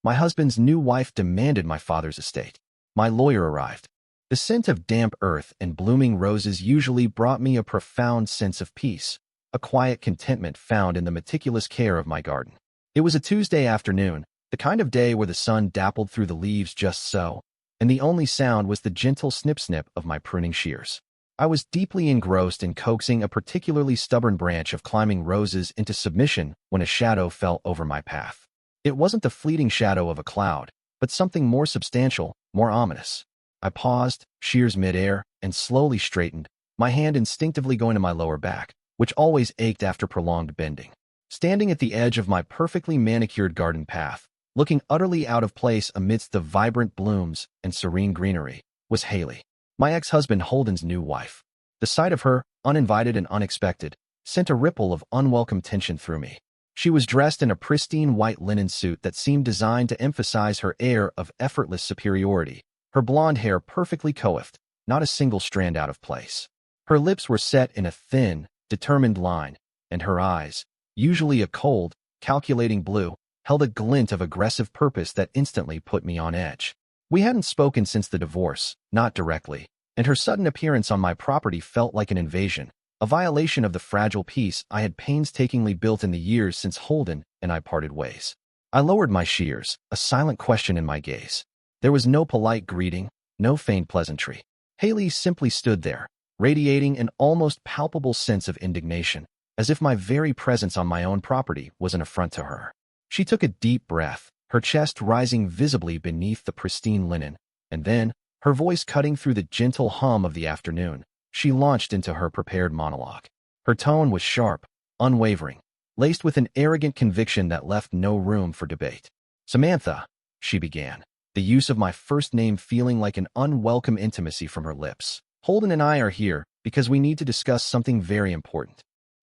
My husband's new wife demanded my father's estate. My lawyer arrived. The scent of damp earth and blooming roses usually brought me a profound sense of peace, a quiet contentment found in the meticulous care of my garden. It was a Tuesday afternoon, the kind of day where the sun dappled through the leaves just so, and the only sound was the gentle snip-snip of my pruning shears. I was deeply engrossed in coaxing a particularly stubborn branch of climbing roses into submission when a shadow fell over my path. It wasn't the fleeting shadow of a cloud, but something more substantial, more ominous. I paused, shears mid-air, and slowly straightened, my hand instinctively going to my lower back, which always ached after prolonged bending. Standing at the edge of my perfectly manicured garden path, looking utterly out of place amidst the vibrant blooms and serene greenery, was Haley, my ex-husband Holden's new wife. The sight of her, uninvited and unexpected, sent a ripple of unwelcome tension through me. She was dressed in a pristine white linen suit that seemed designed to emphasize her air of effortless superiority, her blonde hair perfectly coiffed, not a single strand out of place. Her lips were set in a thin, determined line, and her eyes, usually a cold, calculating blue, held a glint of aggressive purpose that instantly put me on edge. We hadn't spoken since the divorce, not directly, and her sudden appearance on my property felt like an invasion, a violation of the fragile peace I had painstakingly built in the years since Holden and I parted ways. I lowered my shears, a silent question in my gaze. There was no polite greeting, no feigned pleasantry. Haley simply stood there, radiating an almost palpable sense of indignation, as if my very presence on my own property was an affront to her. She took a deep breath, her chest rising visibly beneath the pristine linen, and then, her voice cutting through the gentle hum of the afternoon, she launched into her prepared monologue. Her tone was sharp, unwavering, laced with an arrogant conviction that left no room for debate. "Samantha," she began, the use of my first name feeling like an unwelcome intimacy from her lips. "Holden and I are here because we need to discuss something very important."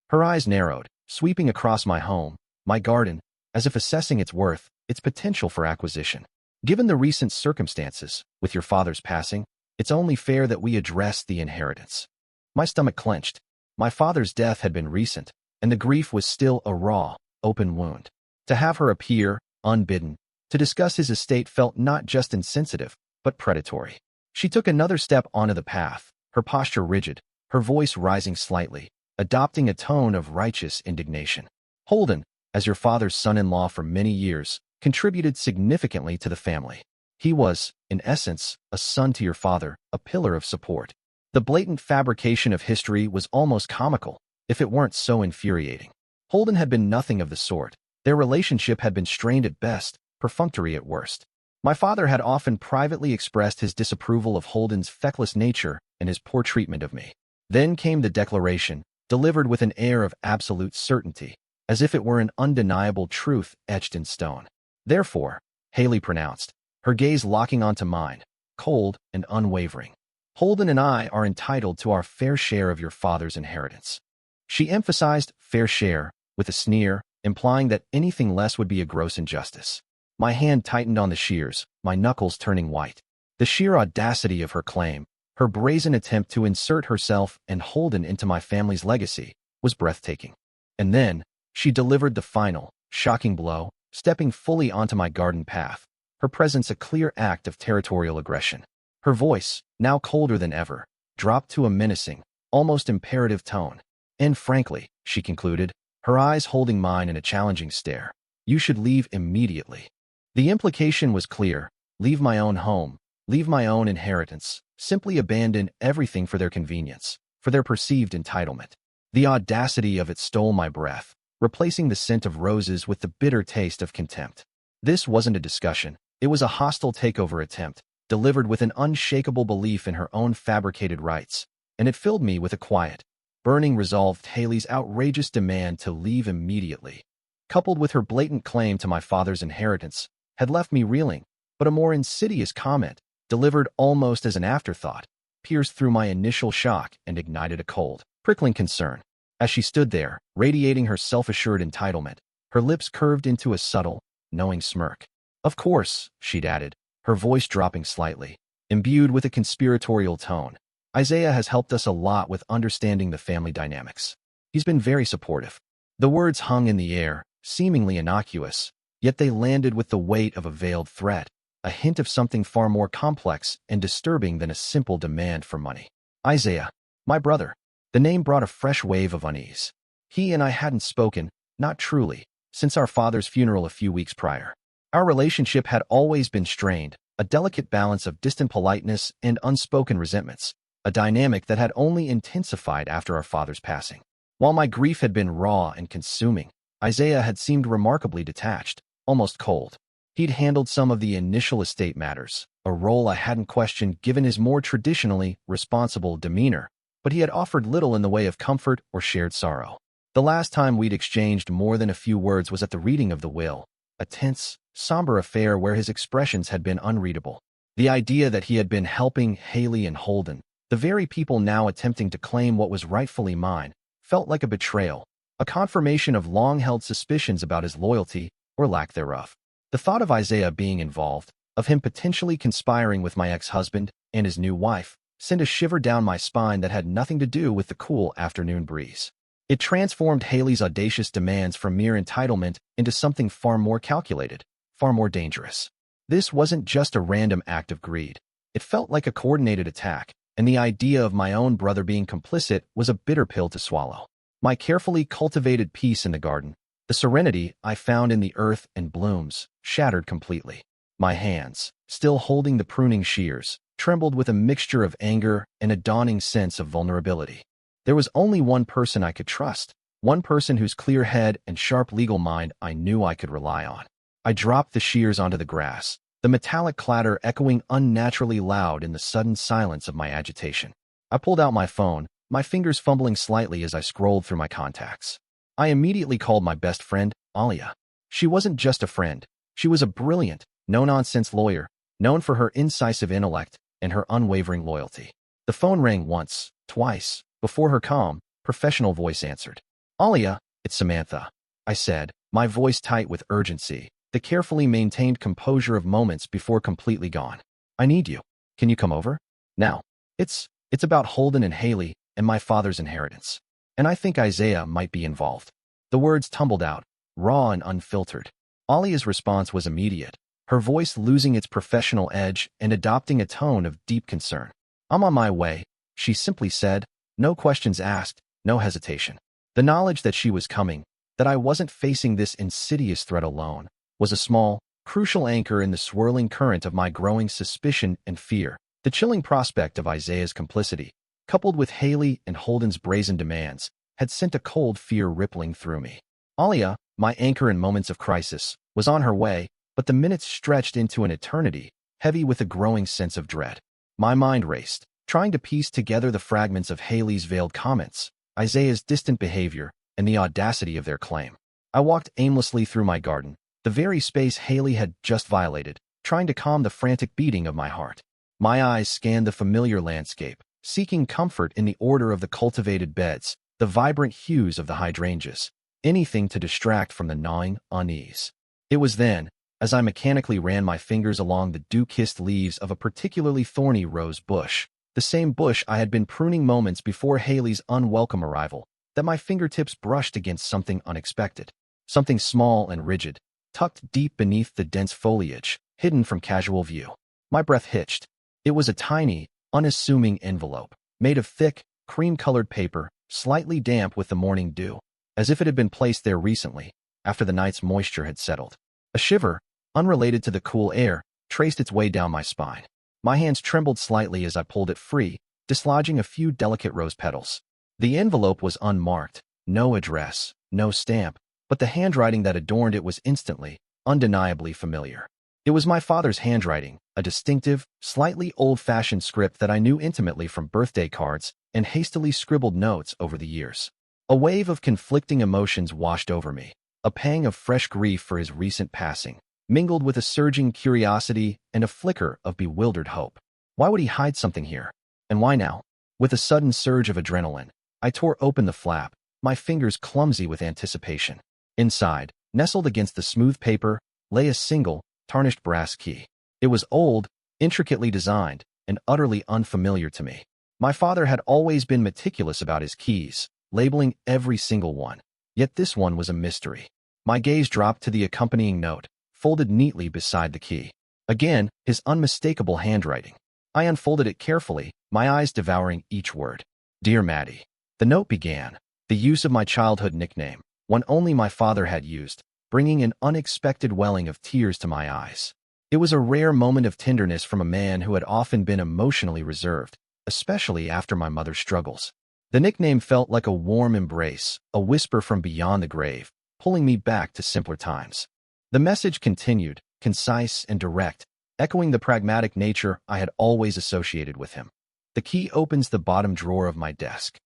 Her eyes narrowed, sweeping across my home, my garden, as if assessing its worth, its potential for acquisition. "Given the recent circumstances, with your father's passing, it's only fair that we address the inheritance." My stomach clenched. My father's death had been recent, and the grief was still a raw, open wound. To have her appear, unbidden, to discuss his estate felt not just insensitive, but predatory. She took another step onto the path, her posture rigid, her voice rising slightly, adopting a tone of righteous indignation. "Holden, as your father's son-in-law for many years, contributed significantly to the family. He was, in essence, a son to your father, a pillar of support." The blatant fabrication of history was almost comical, if it weren't so infuriating. Holden had been nothing of the sort. Their relationship had been strained at best, perfunctory at worst. My father had often privately expressed his disapproval of Holden's feckless nature and his poor treatment of me. Then came the declaration, delivered with an air of absolute certainty, as if it were an undeniable truth etched in stone. "Therefore," Haley pronounced, her gaze locking onto mine, cold and unwavering, "Holden and I are entitled to our fair share of your father's inheritance." She emphasized fair share, with a sneer, implying that anything less would be a gross injustice. My hand tightened on the shears, my knuckles turning white. The sheer audacity of her claim, her brazen attempt to insert herself and Holden into my family's legacy, was breathtaking. And then, she delivered the final, shocking blow, stepping fully onto my garden path, her presence a clear act of territorial aggression. Her voice, now colder than ever, dropped to a menacing, almost imperative tone. "And frankly," she concluded, her eyes holding mine in a challenging stare, "you should leave immediately." The implication was clear: leave my own home, leave my own inheritance, simply abandon everything for their convenience, for their perceived entitlement. The audacity of it stole my breath, replacing the scent of roses with the bitter taste of contempt. This wasn't a discussion, it was a hostile takeover attempt, delivered with an unshakable belief in her own fabricated rights, and it filled me with a quiet, burning resolve. Haley's outrageous demand to leave immediately, coupled with her blatant claim to my father's inheritance, had left me reeling, but a more insidious comment, delivered almost as an afterthought, pierced through my initial shock and ignited a cold, prickling concern. As she stood there, radiating her self-assured entitlement, her lips curved into a subtle, knowing smirk. "Of course," she'd added, her voice dropping slightly, imbued with a conspiratorial tone, "Isaiah has helped us a lot with understanding the family dynamics. He's been very supportive." The words hung in the air, seemingly innocuous, Yet they landed with the weight of a veiled threat, a hint of something far more complex and disturbing than a simple demand for money. Isaiah, my brother. The name brought a fresh wave of unease. He and I hadn't spoken, not truly, since our father's funeral a few weeks prior. Our relationship had always been strained, a delicate balance of distant politeness and unspoken resentments, a dynamic that had only intensified after our father's passing. While my grief had been raw and consuming, Isaiah had seemed remarkably detached, almost cold. He'd handled some of the initial estate matters, a role I hadn't questioned given his more traditionally responsible demeanor, but he had offered little in the way of comfort or shared sorrow. The last time we'd exchanged more than a few words was at the reading of the will, a tense, somber affair where his expressions had been unreadable. The idea that he had been helping Haley and Holden, the very people now attempting to claim what was rightfully mine, felt like a betrayal, a confirmation of long-held suspicions about his loyalty or lack thereof. The thought of Isaiah being involved, of him potentially conspiring with my ex-husband and his new wife, sent a shiver down my spine that had nothing to do with the cool afternoon breeze. It transformed Haley's audacious demands from mere entitlement into something far more calculated, far more dangerous. This wasn't just a random act of greed. It felt like a coordinated attack, and the idea of my own brother being complicit was a bitter pill to swallow. My carefully cultivated peace in the garden, the serenity I found in the earth and blooms, shattered completely. My hands, still holding the pruning shears, trembled with a mixture of anger and a dawning sense of vulnerability. There was only one person I could trust, one person whose clear head and sharp legal mind I knew I could rely on. I dropped the shears onto the grass, the metallic clatter echoing unnaturally loud in the sudden silence of my agitation. I pulled out my phone, my fingers fumbling slightly as I scrolled through my contacts. I immediately called my best friend, Alia. She wasn't just a friend. She was a brilliant, no-nonsense lawyer, known for her incisive intellect and her unwavering loyalty. The phone rang once, twice, before her calm, professional voice answered. Alia, it's Samantha, I said, my voice tight with urgency, the carefully maintained composure of moments before completely gone. I need you. Can you come over? Now. It's about Holden and Haley and my father's inheritance. And I think Isaiah might be involved. The words tumbled out, raw and unfiltered. Alia's response was immediate, her voice losing its professional edge and adopting a tone of deep concern. I'm on my way, she simply said, no questions asked, no hesitation. The knowledge that she was coming, that I wasn't facing this insidious threat alone, was a small, crucial anchor in the swirling current of my growing suspicion and fear. The chilling prospect of Isaiah's complicity, coupled with Haley and Holden's brazen demands, had sent a cold fear rippling through me. Alia, my anchor in moments of crisis, was on her way, but the minutes stretched into an eternity, heavy with a growing sense of dread. My mind raced, trying to piece together the fragments of Haley's veiled comments, Isaiah's distant behavior, and the audacity of their claim. I walked aimlessly through my garden, the very space Haley had just violated, trying to calm the frantic beating of my heart. My eyes scanned the familiar landscape, seeking comfort in the order of the cultivated beds, the vibrant hues of the hydrangeas, anything to distract from the gnawing unease. It was then, as I mechanically ran my fingers along the dew-kissed leaves of a particularly thorny rose bush, the same bush I had been pruning moments before Haley's unwelcome arrival, that my fingertips brushed against something unexpected, something small and rigid, tucked deep beneath the dense foliage, hidden from casual view. My breath hitched. It was a tiny, unassuming envelope, made of thick, cream-colored paper, slightly damp with the morning dew, as if it had been placed there recently, after the night's moisture had settled. A shiver, unrelated to the cool air, traced its way down my spine. My hands trembled slightly as I pulled it free, dislodging a few delicate rose petals. The envelope was unmarked, no address, no stamp, but the handwriting that adorned it was instantly, undeniably familiar. It was my father's handwriting, a distinctive, slightly old-fashioned script that I knew intimately from birthday cards and hastily scribbled notes over the years. A wave of conflicting emotions washed over me, a pang of fresh grief for his recent passing, mingled with a surging curiosity and a flicker of bewildered hope. Why would he hide something here? And why now? With a sudden surge of adrenaline, I tore open the flap, my fingers clumsy with anticipation. Inside, nestled against the smooth paper, lay a single, tarnished brass key. It was old, intricately designed, and utterly unfamiliar to me. My father had always been meticulous about his keys, labeling every single one. Yet this one was a mystery. My gaze dropped to the accompanying note, folded neatly beside the key. Again, his unmistakable handwriting. I unfolded it carefully, my eyes devouring each word. Dear Maddie. The note began, the use of my childhood nickname, one only my father had used, bringing an unexpected welling of tears to my eyes. It was a rare moment of tenderness from a man who had often been emotionally reserved, especially after my mother's struggles. The nickname felt like a warm embrace, a whisper from beyond the grave, pulling me back to simpler times. The message continued, concise and direct, echoing the pragmatic nature I had always associated with him. The key opens the bottom drawer of my desk.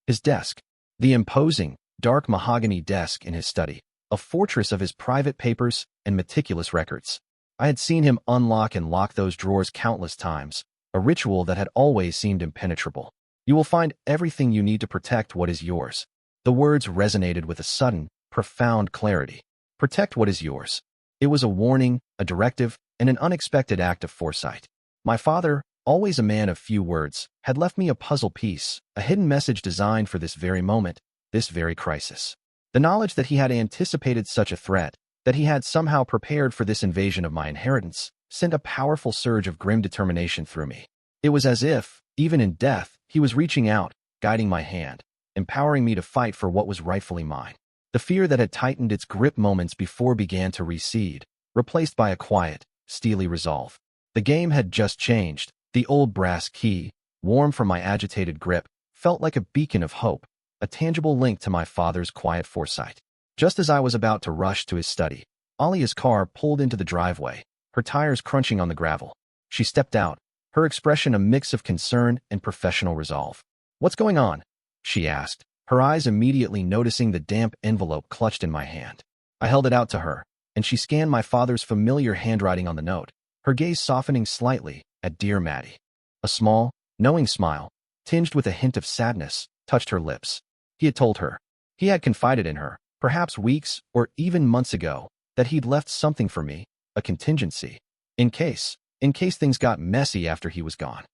His desk, the imposing, dark mahogany desk in his study, a fortress of his private papers and meticulous records. I had seen him unlock and lock those drawers countless times, a ritual that had always seemed impenetrable. You will find everything you need to protect what is yours. The words resonated with a sudden, profound clarity. Protect what is yours. It was a warning, a directive, and an unexpected act of foresight. My father, always a man of few words, had left me a puzzle piece, a hidden message designed for this very moment, this very crisis. The knowledge that he had anticipated such a threat, that he had somehow prepared for this invasion of my inheritance, sent a powerful surge of grim determination through me. It was as if, even in death, he was reaching out, guiding my hand, empowering me to fight for what was rightfully mine. The fear that had tightened its grip moments before began to recede, replaced by a quiet, steely resolve. The game had just changed. The old brass key, warm from my agitated grip, felt like a beacon of hope, a tangible link to my father's quiet foresight. Just as I was about to rush to his study, Alia's car pulled into the driveway, her tires crunching on the gravel. She stepped out, her expression a mix of concern and professional resolve. "What's going on?" she asked, her eyes immediately noticing the damp envelope clutched in my hand. I held it out to her, and she scanned my father's familiar handwriting on the note, her gaze softening slightly at Dear Maddie. A small, knowing smile, tinged with a hint of sadness, touched her lips. He had told her. He had confided in her, perhaps weeks or even months ago, that he'd left something for me, a contingency. In case things got messy after he was gone.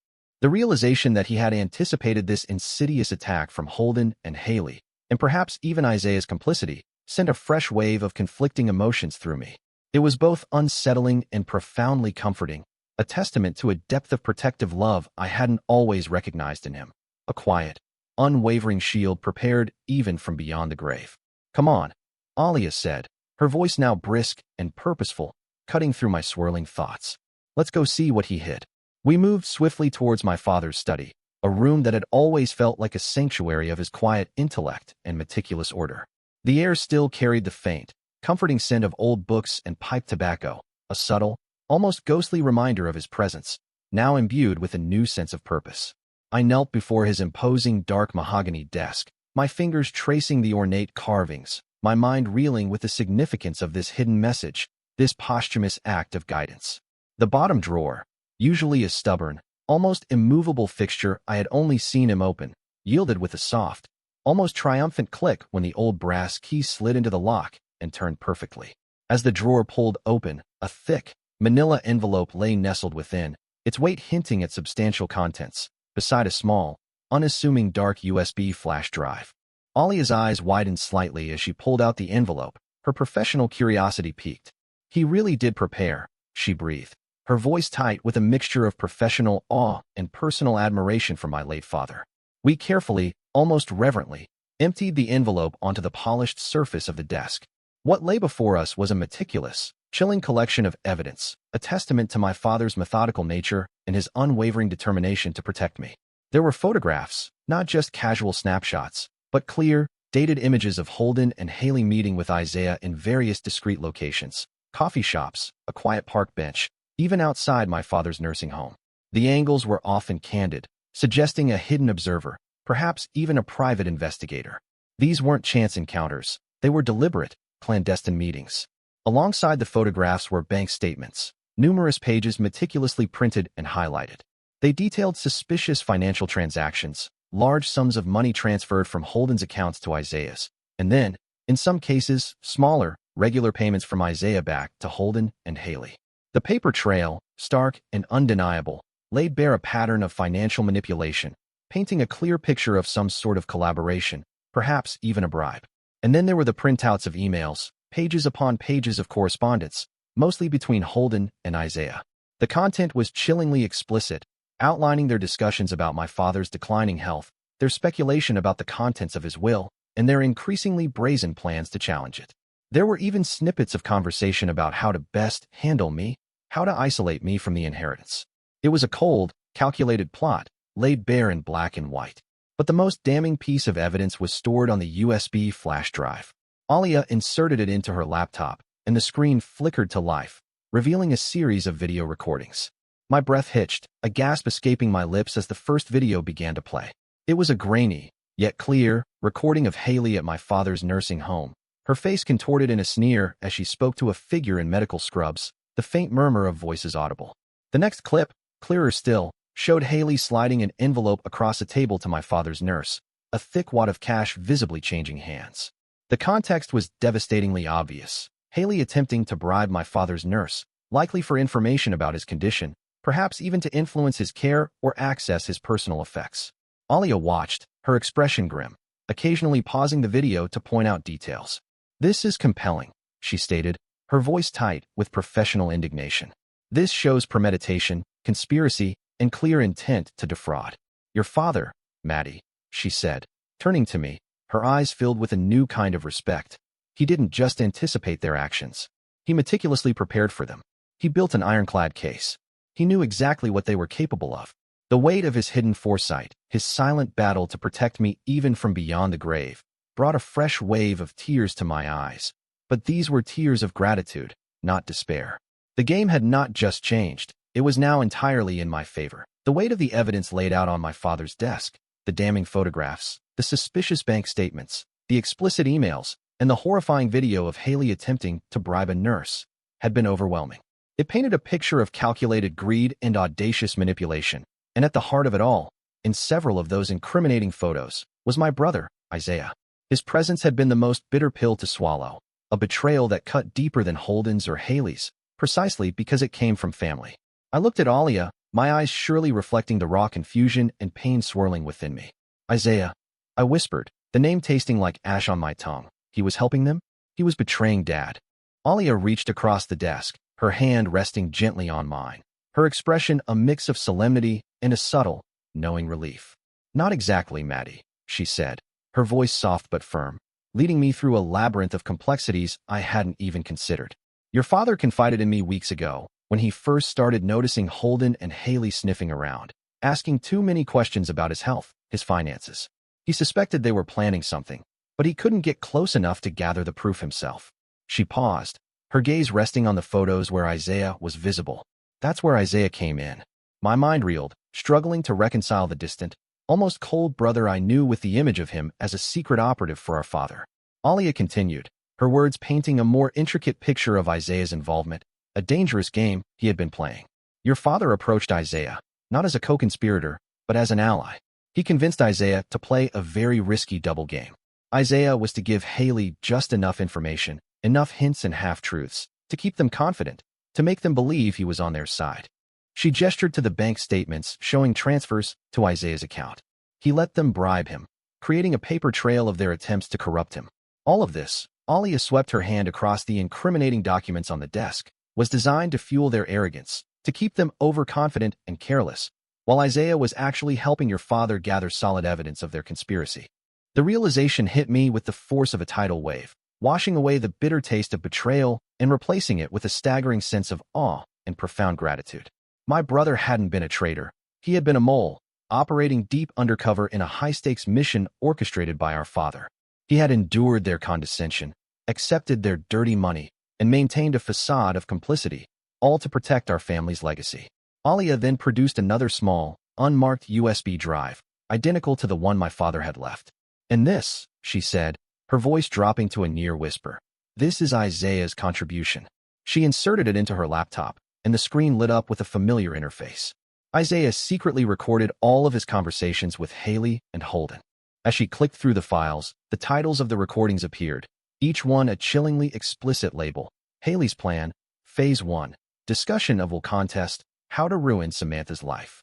The realization that he had anticipated this insidious attack from Holden and Haley, and perhaps even Isaiah's complicity, sent a fresh wave of conflicting emotions through me. It was both unsettling and profoundly comforting, a testament to a depth of protective love I hadn't always recognized in him. A quiet, unwavering shield prepared even from beyond the grave. "Come on," Alia said, her voice now brisk and purposeful, cutting through my swirling thoughts. "Let's go see what he hid." We moved swiftly towards my father's study, a room that had always felt like a sanctuary of his quiet intellect and meticulous order. The air still carried the faint, comforting scent of old books and pipe tobacco, a subtle, almost ghostly reminder of his presence, now imbued with a new sense of purpose. I knelt before his imposing dark mahogany desk, my fingers tracing the ornate carvings, my mind reeling with the significance of this hidden message, this posthumous act of guidance. The bottom drawer, usually a stubborn, almost immovable fixture I had only seen him open, yielded with a soft, almost triumphant click when the old brass key slid into the lock and turned perfectly. As the drawer pulled open, a thick, manila envelope lay nestled within, its weight hinting at substantial contents, beside a small, unassuming dark USB flash drive. Alia's eyes widened slightly as she pulled out the envelope, her professional curiosity piqued. "He really did prepare," she breathed, her voice tight with a mixture of professional awe and personal admiration for my late father. We carefully, almost reverently, emptied the envelope onto the polished surface of the desk. What lay before us was a meticulous, chilling collection of evidence, a testament to my father's methodical nature and his unwavering determination to protect me. There were photographs, not just casual snapshots, but clear, dated images of Holden and Haley meeting with Isaiah in various discreet locations, coffee shops, a quiet park bench, even outside my father's nursing home. The angles were often candid, suggesting a hidden observer, perhaps even a private investigator. These weren't chance encounters, they were deliberate, clandestine meetings. Alongside the photographs were bank statements, numerous pages meticulously printed and highlighted. They detailed suspicious financial transactions, large sums of money transferred from Holden's accounts to Isaiah's, and then, in some cases, smaller, regular payments from Isaiah back to Holden and Haley. The paper trail, stark and undeniable, laid bare a pattern of financial manipulation, painting a clear picture of some sort of collaboration, perhaps even a bribe. And then there were the printouts of emails, pages upon pages of correspondence, mostly between Holden and Isaiah. The content was chillingly explicit, outlining their discussions about my father's declining health, their speculation about the contents of his will, and their increasingly brazen plans to challenge it. There were even snippets of conversation about how to best handle me, how to isolate me from the inheritance. It was a cold, calculated plot, laid bare in black and white. But the most damning piece of evidence was stored on the USB flash drive. Alia inserted it into her laptop, and the screen flickered to life, revealing a series of video recordings. My breath hitched, a gasp escaping my lips as the first video began to play. It was a grainy, yet clear, recording of Haley at my father's nursing home, her face contorted in a sneer as she spoke to a figure in medical scrubs, the faint murmur of voices audible. The next clip, clearer still, showed Haley sliding an envelope across a table to my father's nurse, a thick wad of cash visibly changing hands. The context was devastatingly obvious. Haley attempting to bribe my father's nurse, likely for information about his condition, perhaps even to influence his care or access his personal effects. Alia watched, her expression grim, occasionally pausing the video to point out details. "This is compelling," she stated, her voice tight with professional indignation. "This shows premeditation, conspiracy, and clear intent to defraud. Your father, Maddie," she said, turning to me, her eyes filled with a new kind of respect. He didn't just anticipate their actions. He meticulously prepared for them. He built an ironclad case. He knew exactly what they were capable of. The weight of his hidden foresight, his silent battle to protect me even from beyond the grave, brought a fresh wave of tears to my eyes. But these were tears of gratitude, not despair. The game had not just changed. It was now entirely in my favor. The weight of the evidence laid out on my father's desk, the damning photographs, the suspicious bank statements, the explicit emails, and the horrifying video of Haley attempting to bribe a nurse, had been overwhelming. It painted a picture of calculated greed and audacious manipulation, and at the heart of it all, in several of those incriminating photos, was my brother, Isaiah. His presence had been the most bitter pill to swallow, a betrayal that cut deeper than Holden's or Haley's, precisely because it came from family. I looked at Alia, my eyes surely reflecting the raw confusion and pain swirling within me. "Isaiah," I whispered, the name tasting like ash on my tongue. He was helping them? He was betraying Dad. Alia reached across the desk, her hand resting gently on mine, her expression a mix of solemnity and a subtle, knowing relief. "Not exactly, Maddie," she said, her voice soft but firm, leading me through a labyrinth of complexities I hadn't even considered. "Your father confided in me weeks ago, when he first started noticing Holden and Haley sniffing around, asking too many questions about his health, his finances. He suspected they were planning something, but he couldn't get close enough to gather the proof himself." She paused, her gaze resting on the photos where Isaiah was visible. That's where Isaiah came in. My mind reeled, struggling to reconcile the distant, almost cold brother I knew with the image of him as a secret operative for our father. Alia continued, her words painting a more intricate picture of Isaiah's involvement, a dangerous game he had been playing. "Your father approached Isaiah, not as a co-conspirator, but as an ally. He convinced Isaiah to play a very risky double game. Isaiah was to give Haley just enough information, enough hints and half-truths, to keep them confident, to make them believe he was on their side." She gestured to the bank statements showing transfers to Isaiah's account. He let them bribe him, creating a paper trail of their attempts to corrupt him. All of this, Alia swept her hand across the incriminating documents on the desk, was designed to fuel their arrogance, to keep them overconfident and careless, while Isaiah was actually helping your father gather solid evidence of their conspiracy. The realization hit me with the force of a tidal wave, washing away the bitter taste of betrayal and replacing it with a staggering sense of awe and profound gratitude. My brother hadn't been a traitor. He had been a mole, operating deep undercover in a high-stakes mission orchestrated by our father. He had endured their condescension, accepted their dirty money, and maintained a facade of complicity, all to protect our family's legacy. Alia then produced another small, unmarked USB drive, identical to the one my father had left. "And this," she said, her voice dropping to a near whisper, "this is Isaiah's contribution." She inserted it into her laptop, and the screen lit up with a familiar interface. Isaiah secretly recorded all of his conversations with Haley and Holden. As she clicked through the files, the titles of the recordings appeared, each one a chillingly explicit label: Haley's Plan, Phase 1, Discussion of Will Contest, How to Ruin Samantha's Life.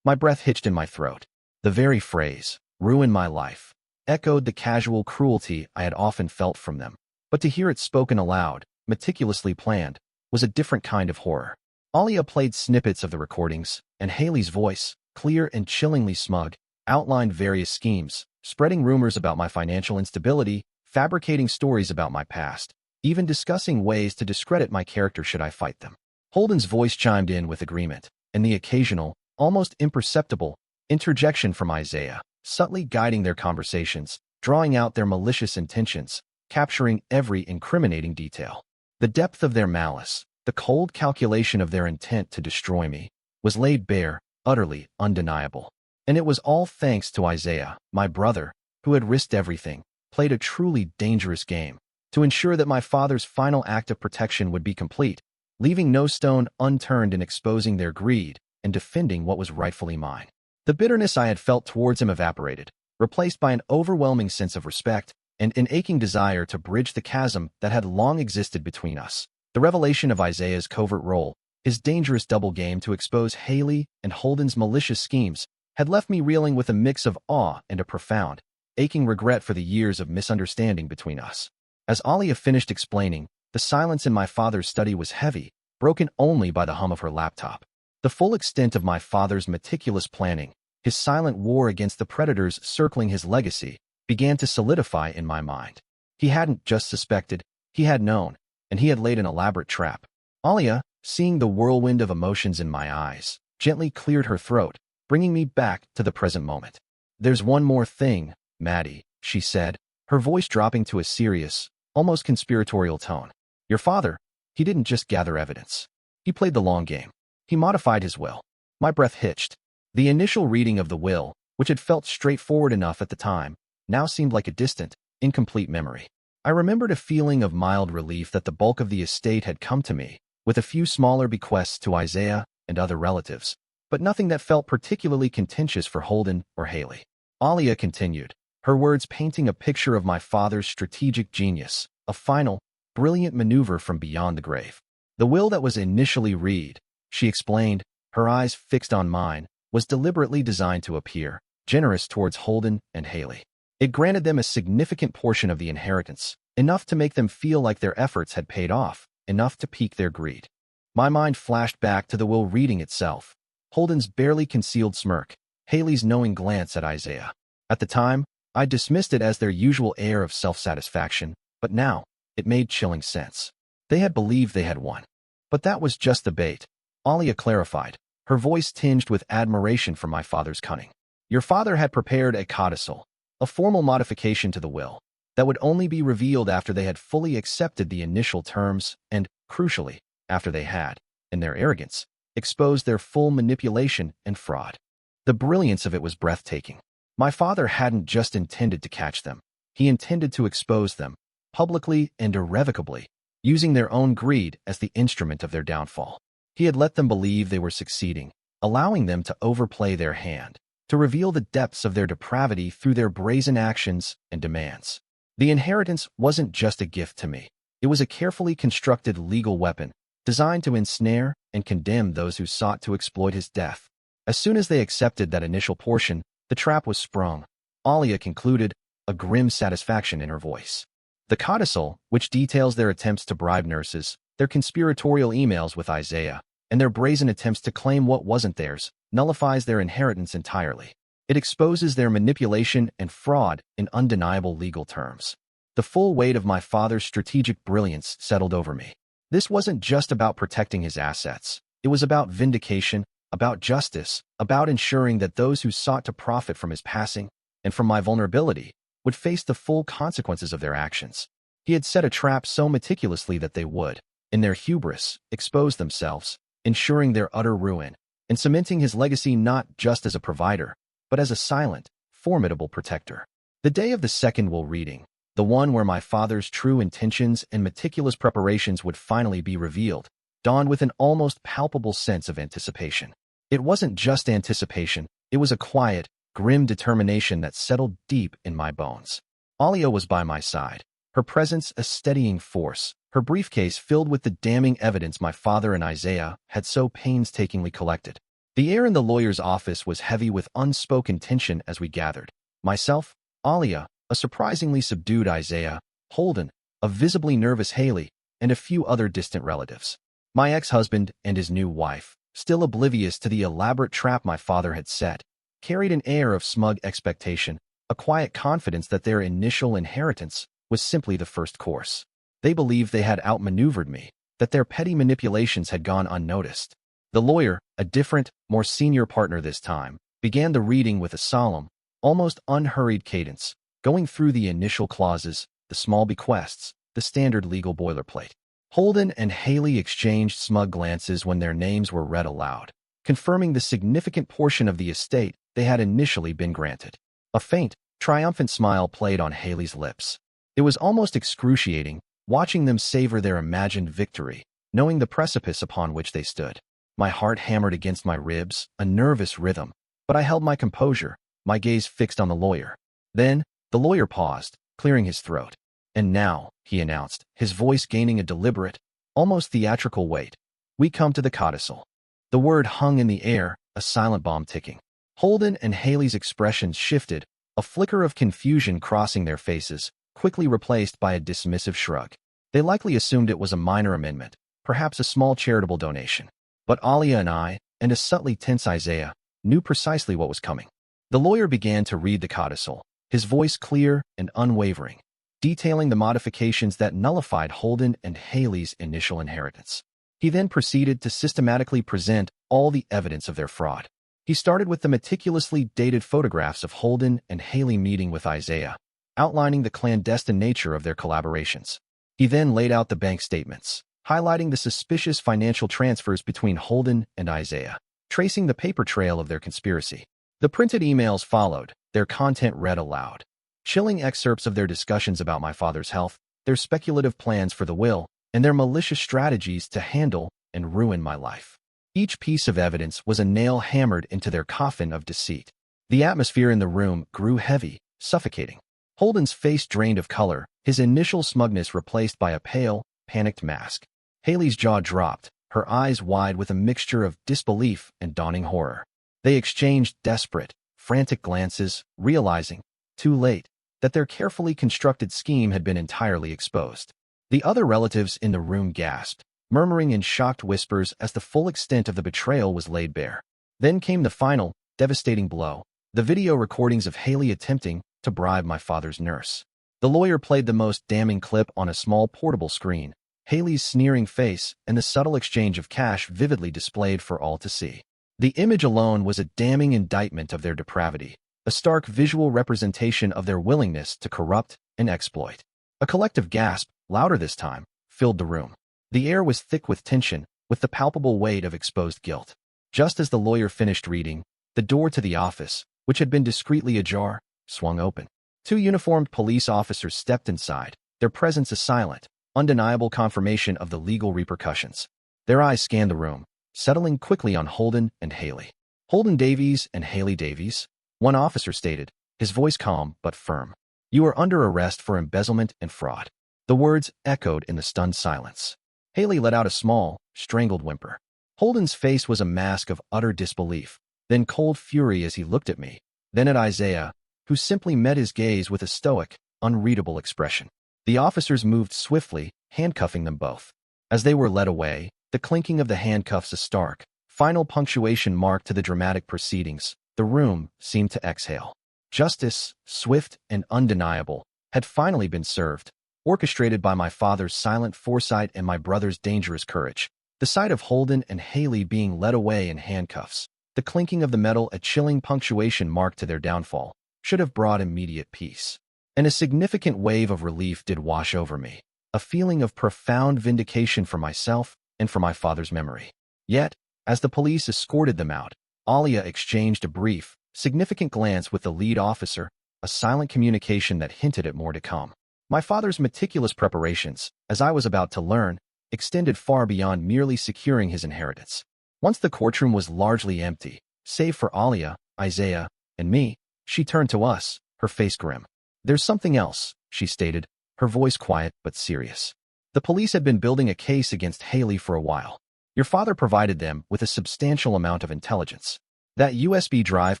My breath hitched in my throat. The very phrase, "ruin my life," echoed the casual cruelty I had often felt from them. But to hear it spoken aloud, meticulously planned, was a different kind of horror. Alia played snippets of the recordings, and Haley's voice, clear and chillingly smug, outlined various schemes, spreading rumors about my financial instability, fabricating stories about my past, even discussing ways to discredit my character should I fight them. Holden's voice chimed in with agreement, and the occasional, almost imperceptible, interjection from Isaiah, subtly guiding their conversations, drawing out their malicious intentions, capturing every incriminating detail. The depth of their malice, the cold calculation of their intent to destroy me, was laid bare, utterly undeniable. And it was all thanks to Isaiah, my brother, who had risked everything, played a truly dangerous game, to ensure that my father's final act of protection would be complete, leaving no stone unturned in exposing their greed and defending what was rightfully mine. The bitterness I had felt towards him evaporated, replaced by an overwhelming sense of respect and an aching desire to bridge the chasm that had long existed between us. The revelation of Isaiah's covert role, his dangerous double game to expose Haley and Holden's malicious schemes, had left me reeling with a mix of awe and a profound, aching regret for the years of misunderstanding between us. As Alia finished explaining, the silence in my father's study was heavy, broken only by the hum of her laptop. The full extent of my father's meticulous planning, his silent war against the predators circling his legacy, began to solidify in my mind. He hadn't just suspected, he had known, and he had laid an elaborate trap. Alia, seeing the whirlwind of emotions in my eyes, gently cleared her throat, bringing me back to the present moment. "There's one more thing, Maddie," she said, her voice dropping to a serious, almost conspiratorial tone. "Your father, he didn't just gather evidence. He played the long game. He modified his will." My breath hitched. The initial reading of the will, which had felt straightforward enough at the time, now seemed like a distant, incomplete memory. I remembered a feeling of mild relief that the bulk of the estate had come to me, with a few smaller bequests to Isaiah and other relatives, but nothing that felt particularly contentious for Holden or Haley. Alia continued, her words painting a picture of my father's strategic genius, a final, brilliant maneuver from beyond the grave. "The will that was initially read," she explained, her eyes fixed on mine, was deliberately designed to appear generous towards Holden and Haley. It granted them a significant portion of the inheritance, enough to make them feel like their efforts had paid off, enough to pique their greed. My mind flashed back to the will reading itself, Holden's barely concealed smirk, Haley's knowing glance at Isaiah. At the time, I dismissed it as their usual air of self-satisfaction, but now, it made chilling sense. They had believed they had won. But that was just the bait, Alia clarified, her voice tinged with admiration for my father's cunning. "Your father had prepared a codicil, a formal modification to the will, that would only be revealed after they had fully accepted the initial terms and, crucially, after they had, in their arrogance, exposed their full manipulation and fraud. The brilliance of it was breathtaking. My father hadn't just intended to catch them. He intended to expose them, publicly and irrevocably, using their own greed as the instrument of their downfall. He had let them believe they were succeeding, allowing them to overplay their hand, to reveal the depths of their depravity through their brazen actions and demands. The inheritance wasn't just a gift to me. It was a carefully constructed legal weapon, designed to ensnare and condemn those who sought to exploit his death. As soon as they accepted that initial portion, the trap was sprung, Alia concluded, a grim satisfaction in her voice. The codicil, which details their attempts to bribe nurses, their conspiratorial emails with Isaiah, and their brazen attempts to claim what wasn't theirs, nullifies their inheritance entirely. It exposes their manipulation and fraud in undeniable legal terms. The full weight of my father's strategic brilliance settled over me. This wasn't just about protecting his assets. It was about vindication, about justice, about ensuring that those who sought to profit from his passing and from my vulnerability would face the full consequences of their actions. He had set a trap so meticulously that they would, in their hubris, expose themselves, ensuring their utter ruin, and cementing his legacy not just as a provider, but as a silent, formidable protector. The day of the second will reading, the one where my father's true intentions and meticulous preparations would finally be revealed, dawned with an almost palpable sense of anticipation. It wasn't just anticipation, it was a quiet, grim determination that settled deep in my bones. Alia was by my side, her presence a steadying force, her briefcase filled with the damning evidence my father and Isaiah had so painstakingly collected. The air in the lawyer's office was heavy with unspoken tension as we gathered. Myself, Alia, a surprisingly subdued Isaiah, Holden, a visibly nervous Haley, and a few other distant relatives. My ex-husband and his new wife, still oblivious to the elaborate trap my father had set, carried an air of smug expectation, a quiet confidence that their initial inheritance was simply the first course. They believed they had outmaneuvered me, that their petty manipulations had gone unnoticed. The lawyer, a different, more senior partner this time, began the reading with a solemn, almost unhurried cadence, going through the initial clauses, the small bequests, the standard legal boilerplate. Holden and Haley exchanged smug glances when their names were read aloud, confirming the significant portion of the estate they had initially been granted. A faint, triumphant smile played on Haley's lips. It was almost excruciating, watching them savor their imagined victory, knowing the precipice upon which they stood. My heart hammered against my ribs, a nervous rhythm, but I held my composure, my gaze fixed on the lawyer. Then, the lawyer paused, clearing his throat. "And now," he announced, his voice gaining a deliberate, almost theatrical weight, "we come to the codicil." The word hung in the air, a silent bomb ticking. Holden and Haley's expressions shifted, a flicker of confusion crossing their faces, quickly replaced by a dismissive shrug. They likely assumed it was a minor amendment, perhaps a small charitable donation. But Alia and I, and a subtly tense Isaiah, knew precisely what was coming. The lawyer began to read the codicil, his voice clear and unwavering, detailing the modifications that nullified Holden and Haley's initial inheritance. He then proceeded to systematically present all the evidence of their fraud. He started with the meticulously dated photographs of Holden and Haley meeting with Isaiah, outlining the clandestine nature of their collaborations. He then laid out the bank statements, highlighting the suspicious financial transfers between Holden and Isaiah, tracing the paper trail of their conspiracy. The printed emails followed, their content read aloud. Chilling excerpts of their discussions about my father's health, their speculative plans for the will, and their malicious strategies to handle and ruin my life. Each piece of evidence was a nail hammered into their coffin of deceit. The atmosphere in the room grew heavy, suffocating. Holden's face drained of color, his initial smugness replaced by a pale, panicked mask. Haley's jaw dropped, her eyes wide with a mixture of disbelief and dawning horror. They exchanged desperate, frantic glances, realizing, too late, that their carefully constructed scheme had been entirely exposed. The other relatives in the room gasped, murmuring in shocked whispers as the full extent of the betrayal was laid bare. Then came the final, devastating blow, the video recordings of Haley attempting to bribe my father's nurse. The lawyer played the most damning clip on a small portable screen, Haley's sneering face and the subtle exchange of cash vividly displayed for all to see. The image alone was a damning indictment of their depravity, a stark visual representation of their willingness to corrupt and exploit. A collective gasp, louder this time, filled the room. The air was thick with tension, with the palpable weight of exposed guilt. Just as the lawyer finished reading, the door to the office, which had been discreetly ajar, swung open. Two uniformed police officers stepped inside, their presence a silent, undeniable confirmation of the legal repercussions. Their eyes scanned the room, settling quickly on Holden and Haley. "Holden Davies and Haley Davies," one officer stated, his voice calm but firm. "You are under arrest for embezzlement and fraud." The words echoed in the stunned silence. Haley let out a small, strangled whimper. Holden's face was a mask of utter disbelief, then cold fury as he looked at me, then at Isaiah, who simply met his gaze with a stoic, unreadable expression. The officers moved swiftly, handcuffing them both. As they were led away, the clinking of the handcuffs a stark, final punctuation mark to the dramatic proceedings. The room seemed to exhale. Justice, swift and undeniable, had finally been served, orchestrated by my father's silent foresight and my brother's dangerous courage. The sight of Holden and Haley being led away in handcuffs, the clinking of the metal a chilling punctuation mark to their downfall, should have brought immediate peace. And a significant wave of relief did wash over me, a feeling of profound vindication for myself and for my father's memory. Yet, as the police escorted them out, Alia exchanged a brief, significant glance with the lead officer, a silent communication that hinted at more to come. My father's meticulous preparations, as I was about to learn, extended far beyond merely securing his inheritance. Once the courtroom was largely empty, save for Alia, Isaiah, and me, she turned to us, her face grim. "There's something else," she stated, her voice quiet but serious. "The police had been building a case against Haley for a while. Your father provided them with a substantial amount of intelligence. That USB drive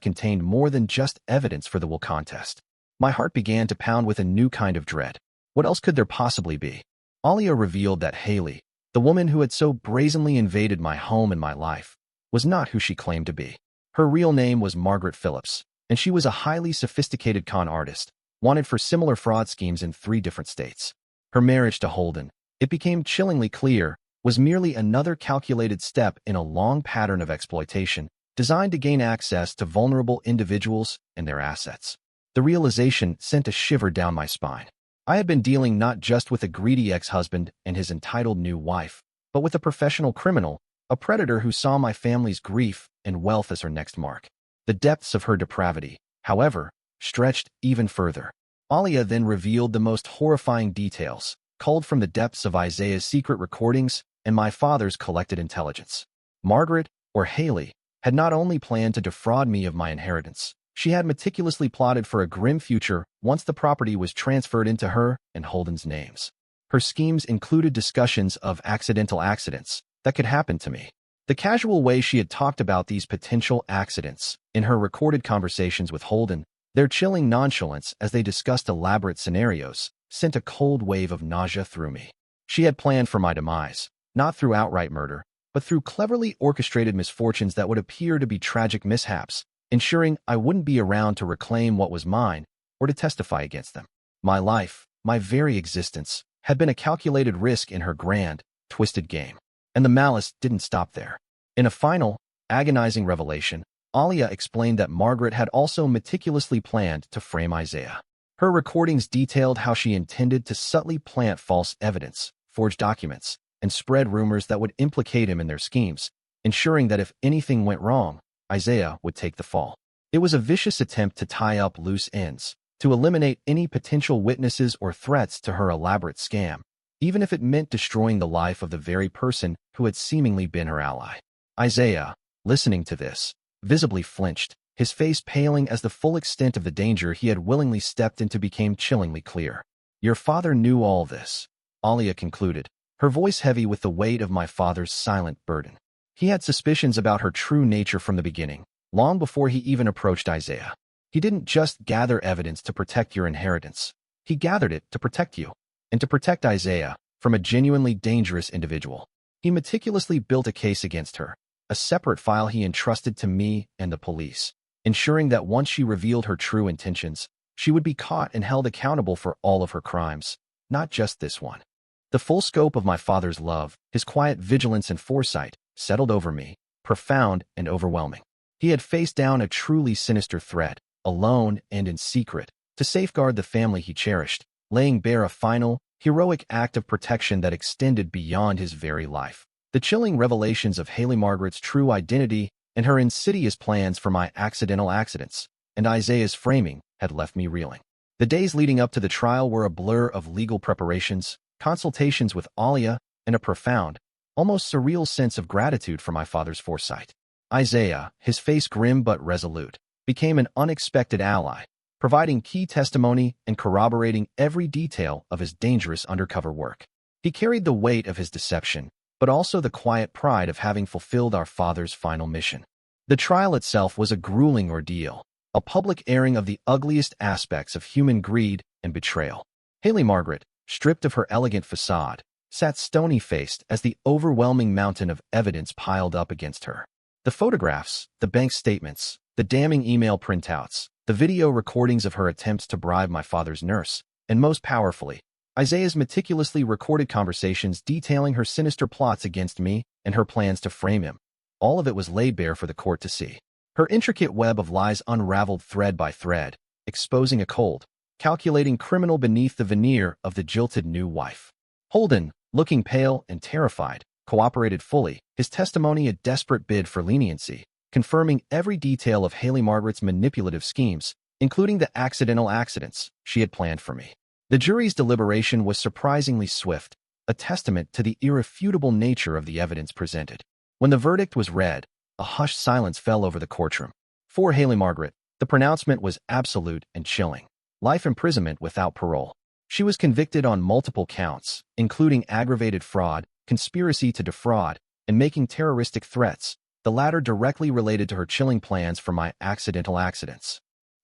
contained more than just evidence for the will contest." My heart began to pound with a new kind of dread. What else could there possibly be? Alia revealed that Haley, the The woman who had so brazenly invaded my home and my life was not who she claimed to be. Her real name was Margaret Phillips, and she was a highly sophisticated con artist, wanted for similar fraud schemes in 3 different states. Her marriage to Holden, it became chillingly clear, was merely another calculated step in a long pattern of exploitation designed to gain access to vulnerable individuals and their assets. The realization sent a shiver down my spine. I had been dealing not just with a greedy ex-husband and his entitled new wife, but with a professional criminal, a predator who saw my family's grief and wealth as her next mark. The depths of her depravity, however, stretched even further. Alia then revealed the most horrifying details, culled from the depths of Isaiah's secret recordings and my father's collected intelligence. Margaret, or Haley, had not only planned to defraud me of my inheritance, she had meticulously plotted for a grim future once the property was transferred into her and Holden's names. Her schemes included discussions of accidental accidents that could happen to me. The casual way she had talked about these potential accidents in her recorded conversations with Holden, their chilling nonchalance as they discussed elaborate scenarios, sent a cold wave of nausea through me. She had planned for my demise, not through outright murder, but through cleverly orchestrated misfortunes that would appear to be tragic mishaps, ensuring I wouldn't be around to reclaim what was mine or to testify against them. My life, my very existence, had been a calculated risk in her grand, twisted game. And the malice didn't stop there. In a final, agonizing revelation, Alia explained that Margaret had also meticulously planned to frame Isaiah. Her recordings detailed how she intended to subtly plant false evidence, forge documents, and spread rumors that would implicate him in their schemes, ensuring that if anything went wrong, Isaiah would take the fall. It was a vicious attempt to tie up loose ends, to eliminate any potential witnesses or threats to her elaborate scam, even if it meant destroying the life of the very person who had seemingly been her ally. Isaiah, listening to this, visibly flinched, his face paling as the full extent of the danger he had willingly stepped into became chillingly clear. "Your father knew all this," Alia concluded, her voice heavy with the weight of my father's silent burden. "He had suspicions about her true nature from the beginning, long before he even approached Isaiah. He didn't just gather evidence to protect your inheritance. He gathered it to protect you, and to protect Isaiah from a genuinely dangerous individual. He meticulously built a case against her, a separate file he entrusted to me and the police, ensuring that once she revealed her true intentions, she would be caught and held accountable for all of her crimes, not just this one." The full scope of my father's love, his quiet vigilance and foresight, settled over me, profound and overwhelming. He had faced down a truly sinister threat, alone and in secret, to safeguard the family he cherished, laying bare a final, heroic act of protection that extended beyond his very life. The chilling revelations of Haley Margaret's true identity and her insidious plans for my accidental accidents and Isaiah's framing had left me reeling. The days leading up to the trial were a blur of legal preparations, consultations with Alia, and a profound, almost surreal sense of gratitude for my father's foresight. Isaiah, his face grim but resolute, became an unexpected ally, providing key testimony and corroborating every detail of his dangerous undercover work. He carried the weight of his deception, but also the quiet pride of having fulfilled our father's final mission. The trial itself was a grueling ordeal, a public airing of the ugliest aspects of human greed and betrayal. Haley Margaret, stripped of her elegant facade, sat stony-faced as the overwhelming mountain of evidence piled up against her. The photographs, the bank statements, the damning email printouts, the video recordings of her attempts to bribe my father's nurse, and most powerfully, Isaiah's meticulously recorded conversations detailing her sinister plots against me and her plans to frame him. All of it was laid bare for the court to see. Her intricate web of lies unraveled thread by thread, exposing a cold, calculating criminal beneath the veneer of the jilted new wife. Holden, looking pale and terrified, cooperated fully, his testimony a desperate bid for leniency, confirming every detail of Haley Margaret's manipulative schemes, including the accidental accidents she had planned for me. The jury's deliberation was surprisingly swift, a testament to the irrefutable nature of the evidence presented. When the verdict was read, a hushed silence fell over the courtroom. For Haley Margaret, the pronouncement was absolute and chilling: life imprisonment without parole. She was convicted on multiple counts, including aggravated fraud, conspiracy to defraud, and making terroristic threats, the latter directly related to her chilling plans for my accidental accidents.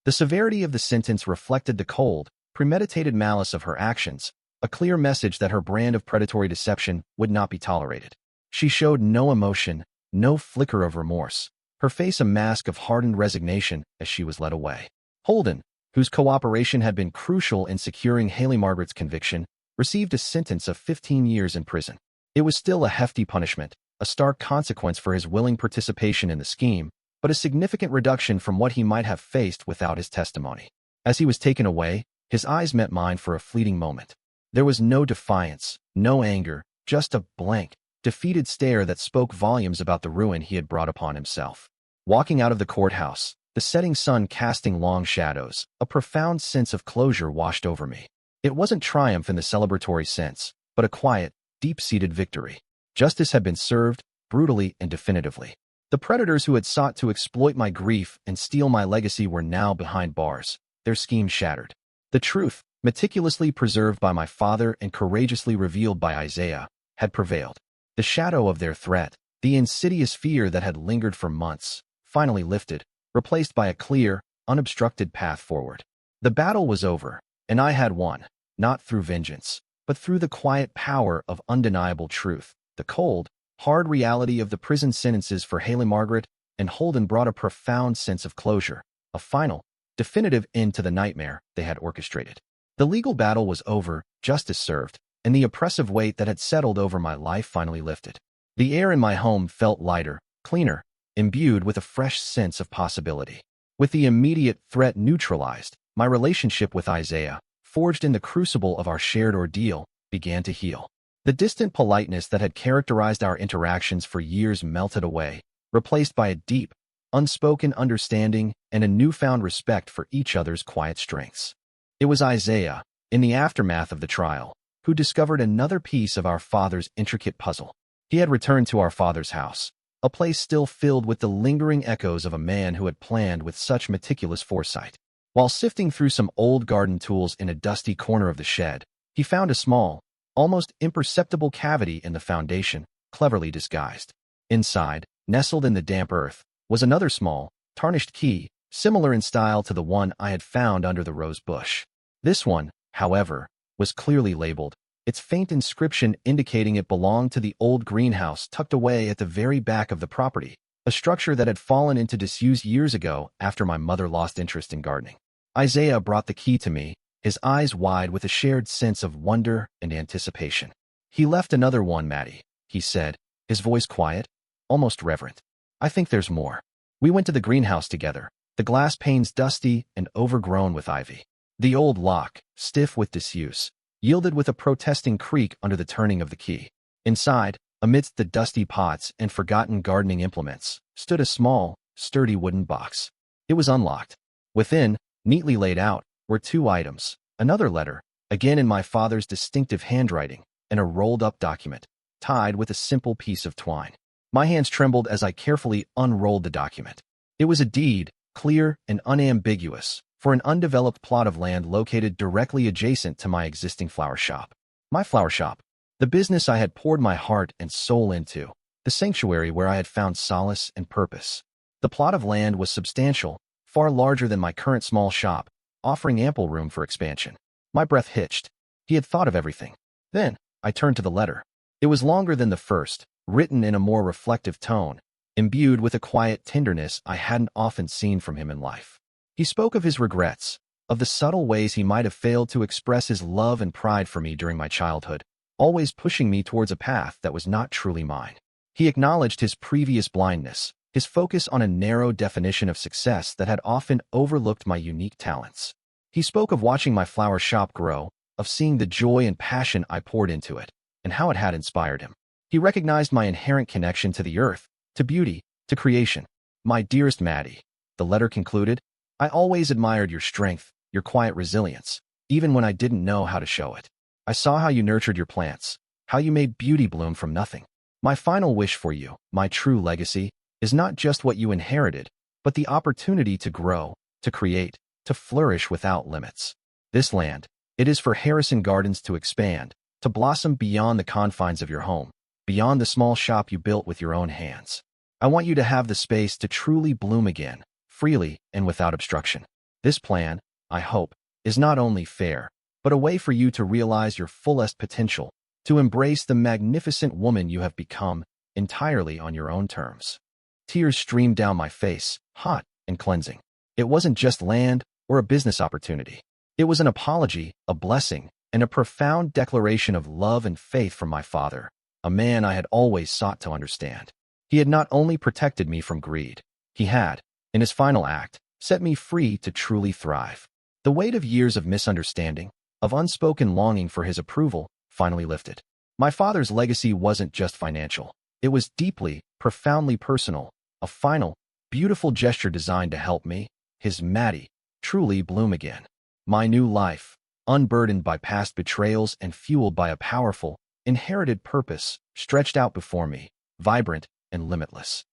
The severity of the sentence reflected the cold, premeditated malice of her actions, a clear message that her brand of predatory deception would not be tolerated. She showed no emotion, no flicker of remorse, her face a mask of hardened resignation as she was led away. Holden, whose cooperation had been crucial in securing Haley Margaret's conviction, received a sentence of 15 years in prison. It was still a hefty punishment, a stark consequence for his willing participation in the scheme, but a significant reduction from what he might have faced without his testimony. As he was taken away, his eyes met mine for a fleeting moment. There was no defiance, no anger, just a blank, defeated stare that spoke volumes about the ruin he had brought upon himself. Walking out of the courthouse, the setting sun casting long shadows, a profound sense of closure washed over me. It wasn't triumph in the celebratory sense, but a quiet, deep-seated victory. Justice had been served, brutally and definitively. The predators who had sought to exploit my grief and steal my legacy were now behind bars, their scheme shattered. The truth, meticulously preserved by my father and courageously revealed by Isaiah, had prevailed. The shadow of their threat, the insidious fear that had lingered for months, finally lifted, replaced by a clear, unobstructed path forward. The battle was over, and I had won, not through vengeance, but through the quiet power of undeniable truth. The cold, hard reality of the prison sentences for Haley Margaret and Holden brought a profound sense of closure, a final, definitive end to the nightmare they had orchestrated. The legal battle was over, justice served, and the oppressive weight that had settled over my life finally lifted. The air in my home felt lighter, cleaner, imbued with a fresh sense of possibility. With the immediate threat neutralized, my relationship with Isaiah, forged in the crucible of our shared ordeal, began to heal. The distant politeness that had characterized our interactions for years melted away, replaced by a deep, unspoken understanding and a newfound respect for each other's quiet strengths. It was Isaiah, in the aftermath of the trial, who discovered another piece of our father's intricate puzzle. He had returned to our father's house, a place still filled with the lingering echoes of a man who had planned with such meticulous foresight. While sifting through some old garden tools in a dusty corner of the shed, he found a small, almost imperceptible cavity in the foundation, cleverly disguised. Inside, nestled in the damp earth, was another small, tarnished key, similar in style to the one I had found under the rose bush. This one, however, was clearly labeled, its faint inscription indicating it belonged to the old greenhouse tucked away at the very back of the property, a structure that had fallen into disuse years ago after my mother lost interest in gardening. Isaiah brought the key to me, his eyes wide with a shared sense of wonder and anticipation. "He left another one, Maddie," he said, his voice quiet, almost reverent. "I think there's more." We went to the greenhouse together, the glass panes dusty and overgrown with ivy. The old lock, stiff with disuse, yielded with a protesting creak under the turning of the key. Inside, amidst the dusty pots and forgotten gardening implements, stood a small, sturdy wooden box. It was unlocked. Within, neatly laid out, were two items, another letter, again in my father's distinctive handwriting, and a rolled-up document, tied with a simple piece of twine. My hands trembled as I carefully unrolled the document. It was a deed, clear and unambiguous, for an undeveloped plot of land located directly adjacent to my existing flower shop. My flower shop, the business I had poured my heart and soul into, the sanctuary where I had found solace and purpose. The plot of land was substantial, far larger than my current small shop, offering ample room for expansion. My breath hitched. He had thought of everything. Then, I turned to the letter. It was longer than the first, written in a more reflective tone, imbued with a quiet tenderness I hadn't often seen from him in life. He spoke of his regrets, of the subtle ways he might have failed to express his love and pride for me during my childhood, always pushing me towards a path that was not truly mine. He acknowledged his previous blindness, his focus on a narrow definition of success that had often overlooked my unique talents. He spoke of watching my flower shop grow, of seeing the joy and passion I poured into it, and how it had inspired him. He recognized my inherent connection to the earth, to beauty, to creation. "My dearest Maddie," the letter concluded, "I always admired your strength, your quiet resilience, even when I didn't know how to show it. I saw how you nurtured your plants, how you made beauty bloom from nothing. My final wish for you, my true legacy, is not just what you inherited, but the opportunity to grow, to create, to flourish without limits. This land, it is for Harrison Gardens to expand, to blossom beyond the confines of your home, beyond the small shop you built with your own hands. I want you to have the space to truly bloom again, freely and without obstruction. This plan, I hope, is not only fair, but a way for you to realize your fullest potential, to embrace the magnificent woman you have become entirely on your own terms. Tears streamed down my face, hot and cleansing. It wasn't just land or a business opportunity. It was an apology, a blessing, and a profound declaration of love and faith from my father, a man I had always sought to understand. He had not only protected me from greed, he had, in his final act, set me free to truly thrive. The weight of years of misunderstanding, of unspoken longing for his approval, finally lifted. My father's legacy wasn't just financial. It was deeply, profoundly personal, a final, beautiful gesture designed to help me, his Maddie, truly bloom again. My new life, unburdened by past betrayals and fueled by a powerful, inherited purpose, stretched out before me, vibrant and limitless.